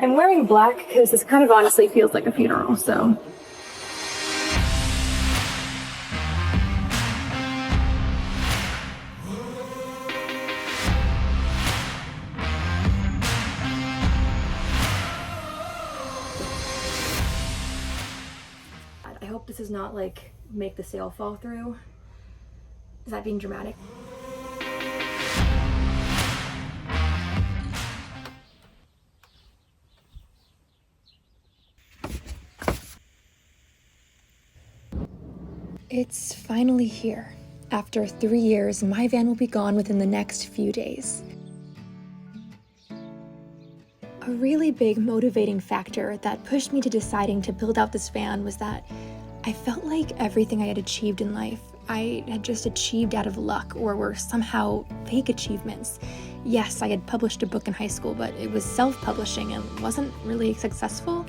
I'm wearing black because this kind of honestly feels like a funeral, so. I hope this is not like make the sale fall through. Is that being dramatic? It's finally here. After 3 years, my van will be gone within the next few days. A really big motivating factor that pushed me to deciding to build out this van was that I felt like everything I had achieved in life, I had just achieved out of luck or were somehow fake achievements. Yes, I had published a book in high school, but it was self-publishing and wasn't really successful.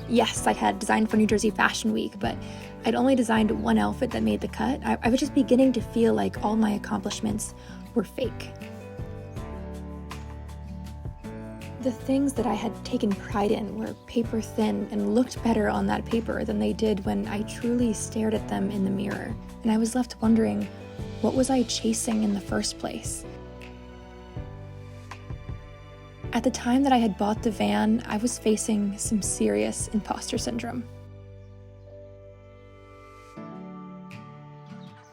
Yes, I had designed for New Jersey Fashion Week, but I'd only designed one outfit that made the cut. I was just beginning to feel like all my accomplishments were fake. The things that I had taken pride in were paper thin and looked better on that paper than they did when I truly stared at them in the mirror. And I was left wondering, what was I chasing in the first place? At the time that I had bought the van, I was facing some serious imposter syndrome.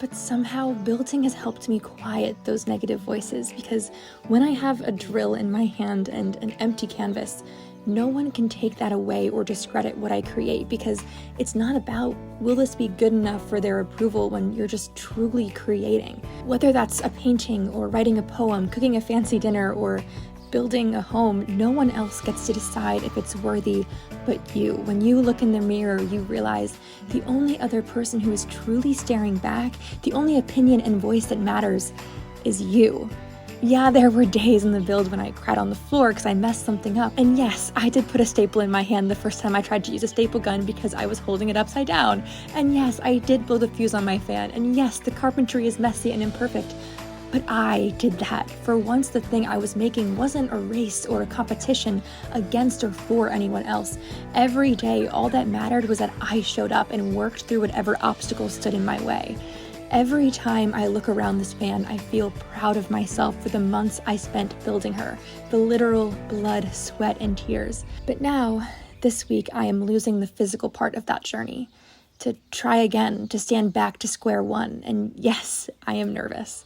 But somehow building has helped me quiet those negative voices, because when I have a drill in my hand and an empty canvas, no one can take that away or discredit what I create, because it's not about, will this be good enough for their approval when you're just truly creating? Whether that's a painting or writing a poem, cooking a fancy dinner, or building a home, no one else gets to decide if it's worthy but you. When you look in the mirror, you realize the only other person who is truly staring back, the only opinion and voice that matters is you. Yeah, there were days in the build when I cried on the floor because I messed something up. And yes, I did put a staple in my hand the first time I tried to use a staple gun because I was holding it upside down. And yes, I did blow the fuse on my fan. And yes, the carpentry is messy and imperfect. But I did that. For once, the thing I was making wasn't a race or a competition against or for anyone else. Every day, all that mattered was that I showed up and worked through whatever obstacles stood in my way. Every time I look around this van, I feel proud of myself for the months I spent building her, the literal blood, sweat, and tears. But now, this week, I am losing the physical part of that journey. To try again, to stand back to square one, and yes, I am nervous.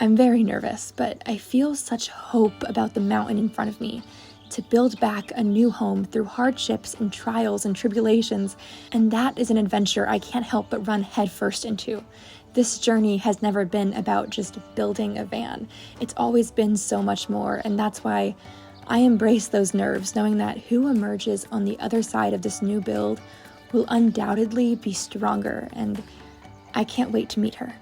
I'm very nervous, but I feel such hope about the mountain in front of me, to build back a new home through hardships and trials and tribulations, and that is an adventure I can't help but run headfirst into. This journey has never been about just building a van. It's always been so much more, and that's why I embrace those nerves, knowing that who emerges on the other side of this new build will undoubtedly be stronger, and I can't wait to meet her.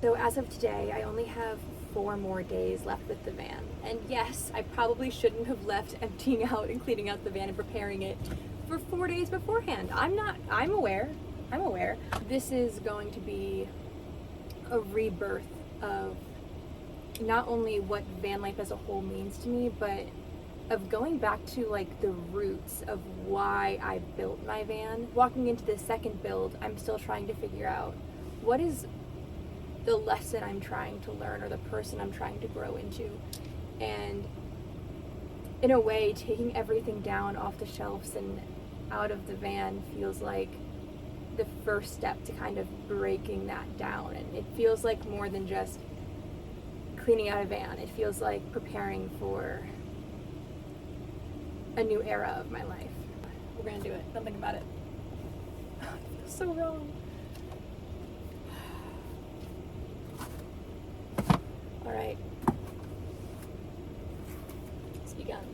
So as of today, I only have 4 more days left with the van. And yes, I probably shouldn't have left emptying out and cleaning out the van and preparing it for 4 days beforehand. I'm aware. This is going to be a rebirth of not only what van life as a whole means to me, but of going back to like the roots of why I built my van. Walking into the second build, I'm still trying to figure out what is the lesson I'm trying to learn or the person I'm trying to grow into. And in a way, taking everything down off the shelves and out of the van feels like the first step to kind of breaking that down. And it feels like more than just cleaning out a van. It feels like preparing for a new era of my life. We're gonna do it. Don't think about it. It feels so wrong. All right. It's begun.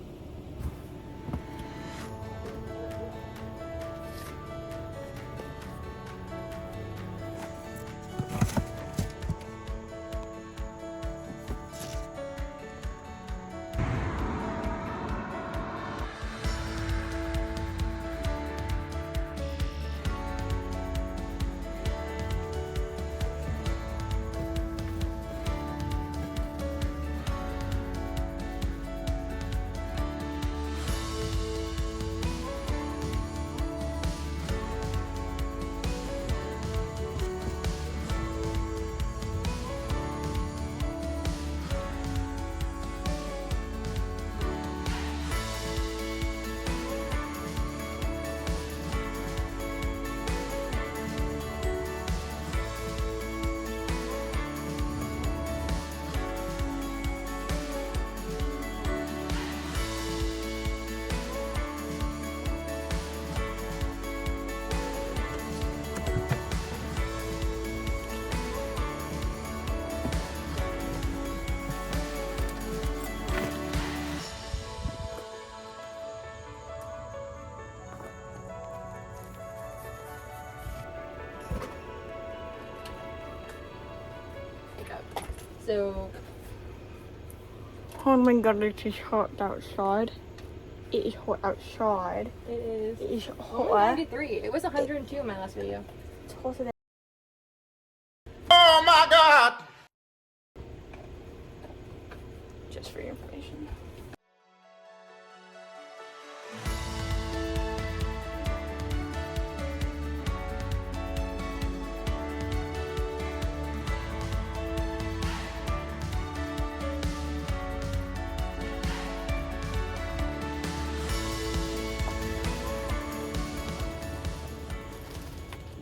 So oh my god, it is hot outside. It is hot outside. it is. It is Only hot. 93. It was 102 in my last video. It's hotter than. Oh my God! Just for your information.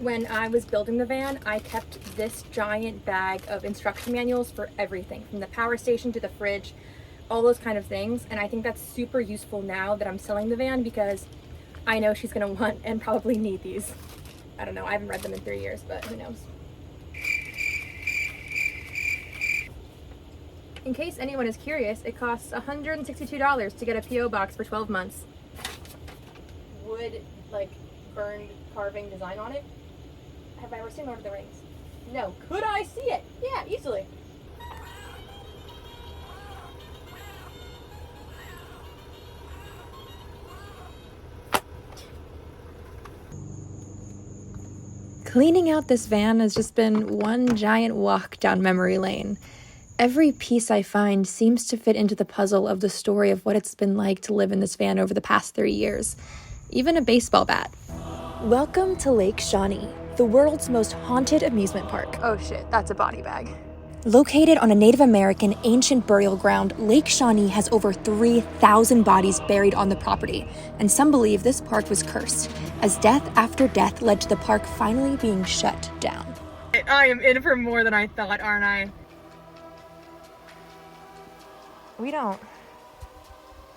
When I was building the van, I kept this giant bag of instruction manuals for everything, from the power station to the fridge, all those kind of things. And I think that's super useful now that I'm selling the van, because I know she's gonna want and probably need these. I don't know, I haven't read them in 3 years, but who knows. In case anyone is curious, it costs $162 to get a PO box for 12 months. Wood, like, burned carving design on it. Have I ever seen Lord of the Rings? No. Could I see it? Yeah, easily. Cleaning out this van has just been one giant walk down memory lane. Every piece I find seems to fit into the puzzle of the story of what it's been like to live in this van over the past 3 years. Even a baseball bat. Welcome to Lake Shawnee, the world's most haunted amusement park. Oh shit, that's a body bag. Located on a Native American ancient burial ground, Lake Shawnee has over 3,000 bodies buried on the property, and some believe this park was cursed, as death after death led to the park finally being shut down. I am in for more than I thought, aren't I? We don't.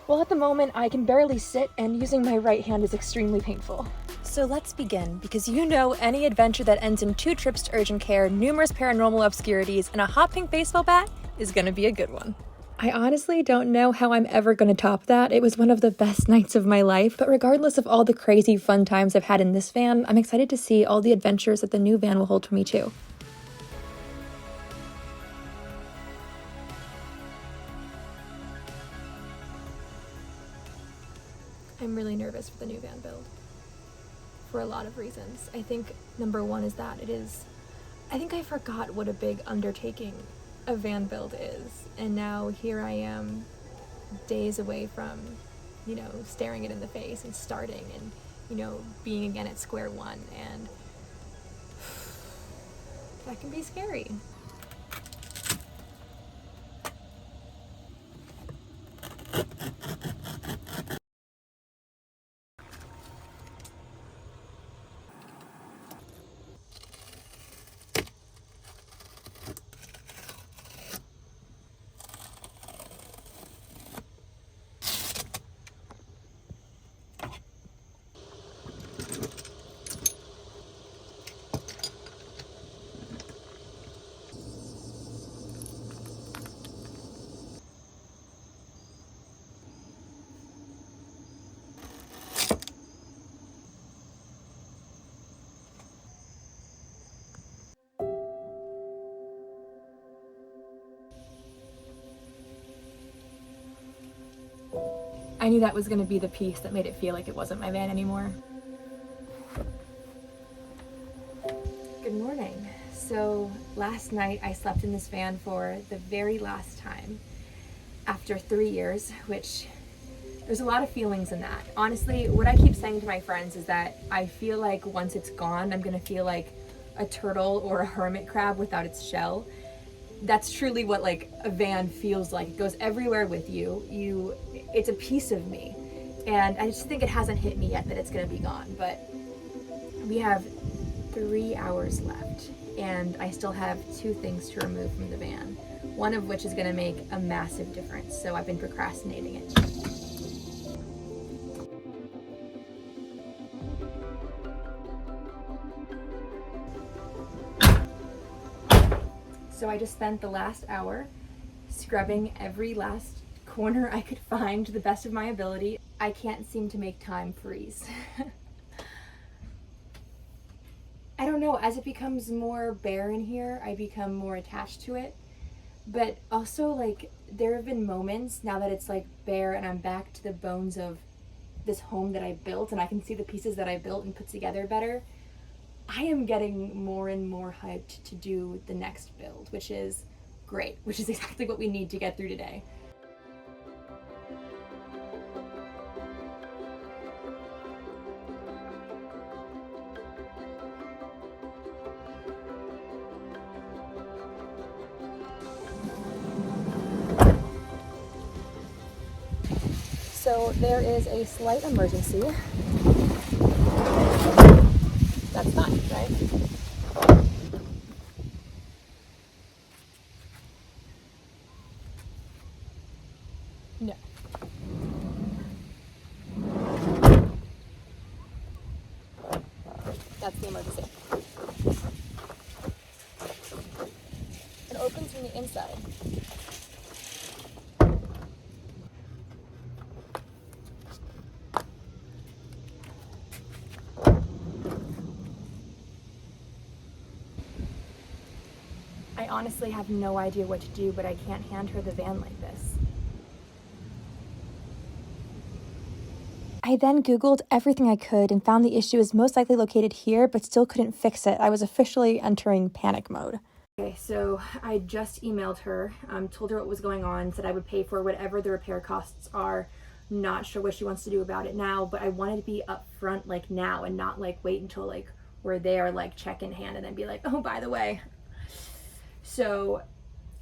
Well, at the moment, I can barely sit, and using my right hand is extremely painful. So let's begin, because you know any adventure that ends in 2 trips to urgent care, numerous paranormal obscurities, and a hot pink baseball bat is gonna be a good one. I honestly don't know how I'm ever gonna top that. It was one of the best nights of my life, but regardless of all the crazy fun times I've had in this van, I'm excited to see all the adventures that the new van will hold for me too. I'm really nervous for the new van build. For a lot of reasons. I think number one is that I think I forgot what a big undertaking a van build is. And now here I am, days away from, staring it in the face and starting and, being again at square one. And that can be scary. I knew that was going to be the piece that made it feel like it wasn't my van anymore. Good morning. So last night I slept in this van for the very last time after 3 years, which there's a lot of feelings in that. Honestly, what I keep saying to my friends is that I feel like once it's gone, I'm going to feel like a turtle or a hermit crab without its shell. That's truly what like a van feels like. It goes everywhere with you. It's a piece of me. And I just think it hasn't hit me yet that it's gonna be gone. But we have 3 hours left, and I still have 2 things to remove from the van. One of which is gonna make a massive difference. So I've been procrastinating it. So I just spent the last hour scrubbing every last corner I could find to the best of my ability. I can't seem to make time freeze. I don't know, as it becomes more bare in here, I become more attached to it. But also, like, there have been moments now that it's like bare and I'm back to the bones of this home that I built and I can see the pieces that I built and put together better. I am getting more and more hyped to do the next build, which is great, which is exactly what we need to get through today. So there is a slight emergency. That's fine, right? No. That's the emergency. It opens from the inside. I honestly have no idea what to do, but I can't hand her the van like this. I then Googled everything I could and found the issue is most likely located here, but still couldn't fix it. I was officially entering panic mode. Okay, so I just emailed her, told her what was going on, said I would pay for whatever the repair costs are. Not sure what she wants to do about it now, but I wanted to be upfront like now and not like wait until like we're there, like check in hand and then be like, oh, by the way. So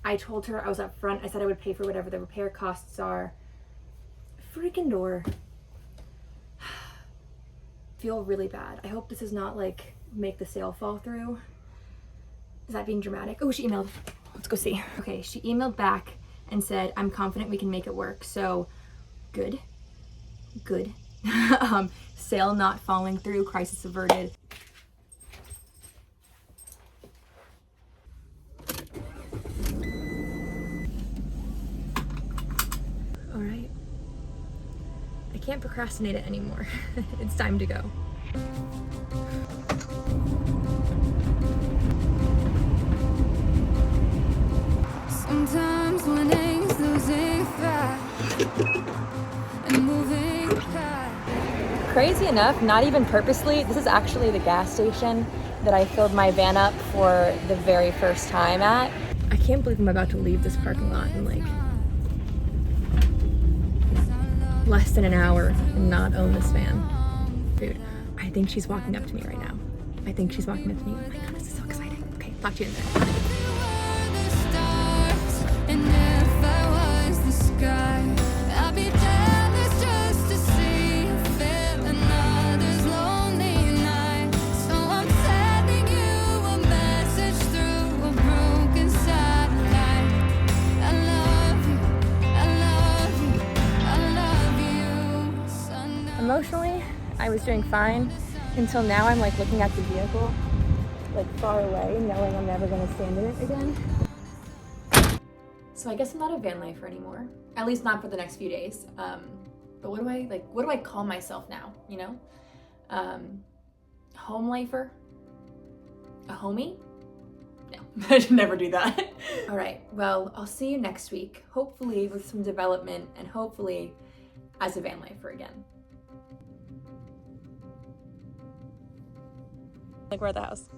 I told her I was upfront. I said I would pay for whatever the repair costs are. Freaking door. Feel really bad. I hope this is not like make the sale fall through. Is that being dramatic? Oh, she emailed. Let's go see. Okay, she emailed back and said, I'm confident we can make it work. So good. Good. Sale not falling through, crisis averted. All right. I can't procrastinate it anymore. It's time to go. Sometimes winning's losing fast and moving past. Crazy enough, not even purposely, this is actually the gas station that I filled my van up for the very first time at. I can't believe I'm about to leave this parking lot in like less than an hour and not own this van. Dude, I think she's walking up to me right now. I think she's walking up to me. Oh my god, this is so exciting. Okay, talk to you in a minute. And if I was the sky, I'd be jealous just to see you feel another's lonely night. So I'm sending you a message through a broken satellite. I love you, I love you, I love you. Sundown. Emotionally, I was doing fine until now. I'm like looking at the vehicle like far away, knowing I'm never gonna stand in it again. So I guess I'm not a van lifer anymore, at least not for the next few days. But what do I call myself now, you know? Home lifer? A homie? No, I should never do that. All right, well, I'll see you next week, hopefully with some development and hopefully as a van lifer again. Like we're at the house.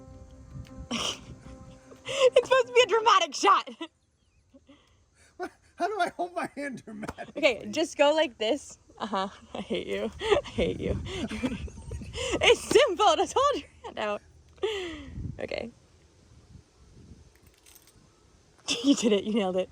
It's supposed to be a dramatic shot. How do I hold my hand dramatically? Okay, just go like this. I hate you. I hate you. It's simple. Just hold your hand out. Okay. You did it. You nailed it.